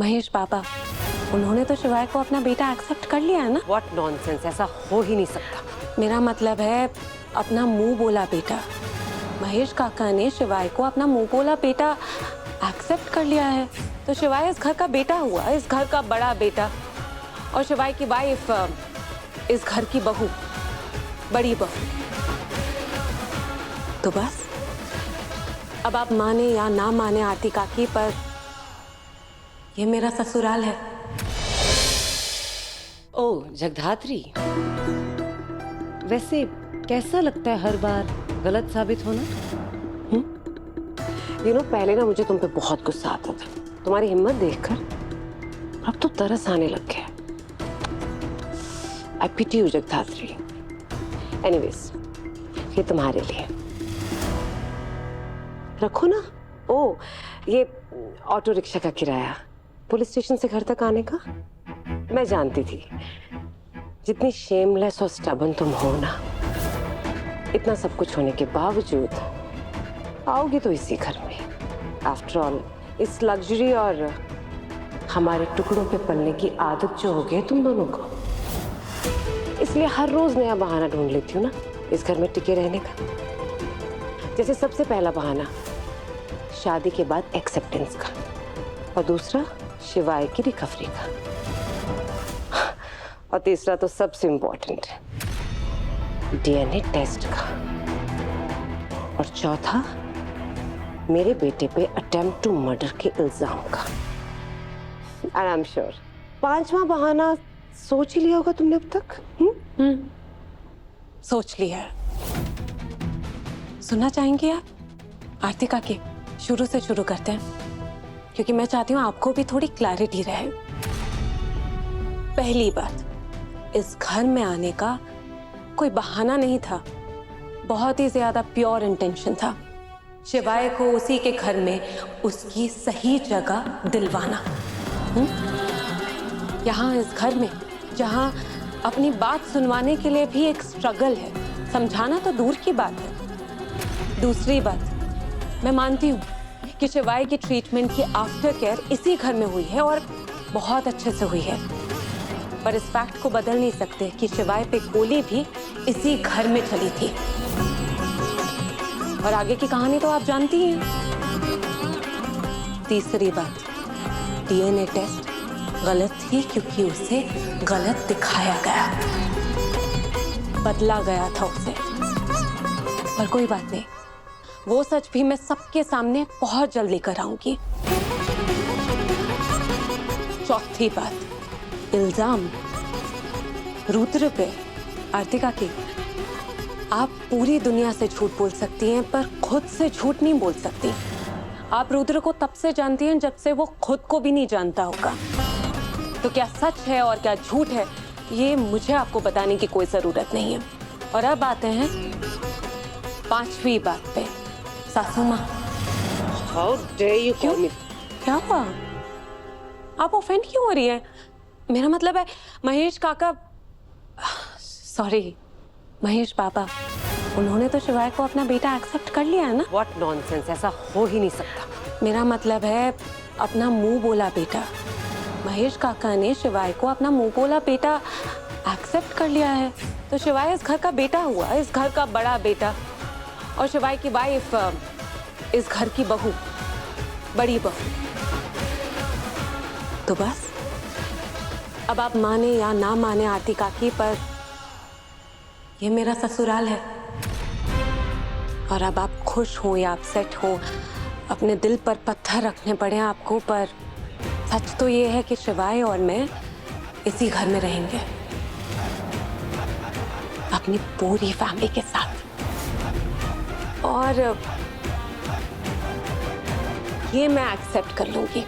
महेश पापा, उन्होंने तो शिवाय को अपना बेटा एक्सेप्ट कर लिया है ना। व्हाट नॉनसेंस, ऐसा हो ही नहीं सकता। मेरा मतलब है अपना मुंह बोला बेटा। महेश काका ने शिवाय को अपना मुंह बोला बेटा एक्सेप्ट कर लिया है, तो शिवाय इस घर का बेटा हुआ, इस घर का बड़ा बेटा। और शिवाय की वाइफ इस घर की बहू, बड़ी बहू। तो बस अब आप माने या ना माने आरती काकी, पर ये मेरा ससुराल है। ओह जगधात्री, वैसे कैसा लगता है हर बार गलत साबित होना? पहले ना मुझे तुम पे बहुत गुस्सा आता था, तुम्हारी हिम्मत देखकर अब तो तरस आने लग गया। आई पिटी यू जगधात्री। एनीवेज, ये तुम्हारे लिए रखो ना। ओ, ये ऑटो रिक्शा का किराया पुलिस स्टेशन से घर तक आने का। मैं जानती थी जितनी शेमलेस और स्टबन तुम हो ना, इतना सब कुछ होने के बावजूद आओगी तो इसी घर में। आफ्टर ऑल इस लग्जरी और हमारे टुकड़ों पे पलने की आदत जो हो गई है तुम दोनों को, इसलिए हर रोज नया बहाना ढूंढ लेती हूँ ना इस घर में टिके रहने का। जैसे सबसे पहला बहाना शादी के बाद एक्सेप्टेंस का, और दूसरा शिवाय की रिकवरी का, और तीसरा तो सबसे इम्पोर्टेंट डीएनए टेस्ट का, और चौथा मेरे बेटे पे अटेम्प्ट टू मर्डर के इल्जाम का। एंड आई एम श्योर पांचवा बहाना सोच ही लिया होगा तुमने अब तक। सोच लिया है। सुनना चाहेंगे आप? आरती काकी, शुरू से शुरू करते हैं, क्योंकि मैं चाहती हूँ आपको भी थोड़ी क्लैरिटी रहे। पहली बात, इस घर में आने का कोई बहाना नहीं था, बहुत ही ज्यादा प्योर इंटेंशन था। शिवाय को उसी के घर में उसकी सही जगह दिलवाना। यहाँ इस घर में जहाँ अपनी बात सुनवाने के लिए भी एक स्ट्रगल है, समझाना तो दूर की बात है। दूसरी बात, मैं मानती हूँ कि शिवाय की ट्रीटमेंट की आफ्टर केयर इसी घर में हुई है और बहुत अच्छे से हुई है, पर इस फैक्ट को बदल नहीं सकते कि शिवाय पे गोली भी इसी घर में चली थी। और आगे की कहानी तो आप जानती हैं। तीसरी बात, डीएनए टेस्ट गलत थी क्योंकि उसे गलत दिखाया गया, बदला गया था उसे। पर कोई बात नहीं, वो सच भी मैं सबके सामने बहुत जल्द लेकर आऊंगी। चौथी बात, इल्जाम रुद्र पे। आरती काकी, आप पूरी दुनिया से झूठ बोल सकती हैं, पर खुद से झूठ नहीं बोल सकती। आप रुद्र को तब से जानती हैं जब से वो खुद को भी नहीं जानता होगा। तो क्या सच है और क्या झूठ है, ये मुझे आपको बताने की कोई जरूरत नहीं है। और अब आते हैं पांचवी बात पे, सासू माँ। How dare you call me. क्या हुआ? आप ऑफेंड क्यों हो रही है? मेरा मतलब है महेश काका, सॉरी महेश पापा, उन्होंने तो शिवाय को अपना बेटा एक्सेप्ट कर लिया है ना। व्हाट नॉनसेंस, ऐसा हो ही नहीं सकता। मेरा मतलब है अपना मुंह बोला बेटा। महेश काका ने शिवाय को अपना मुंह बोला बेटा एक्सेप्ट कर लिया है, तो शिवाय इस घर का बेटा हुआ, इस घर का बड़ा बेटा। और शिवाय की वाइफ इस घर की बहू, बड़ी बहू। तो बस अब आप माने या ना माने आरती काकी, पर ये मेरा ससुराल है। और अब आप खुश हो या अपसेट हो, अपने दिल पर पत्थर रखने पड़े आपको, पर सच तो ये है कि शिवाय और मैं इसी घर में रहेंगे, अपनी पूरी फैमिली के साथ। और ये मैं एक्सेप्ट कर लूंगी,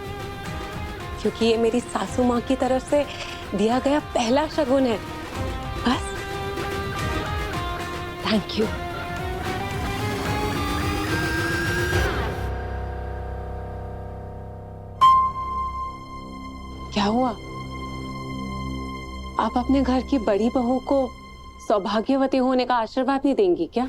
क्योंकि ये मेरी सासू माँ की तरफ से दिया गया पहला शगुन है। बस, थैंक यू। क्या हुआ? आप अपने घर की बड़ी बहू को सौभाग्यवती होने का आशीर्वाद नहीं देंगी क्या?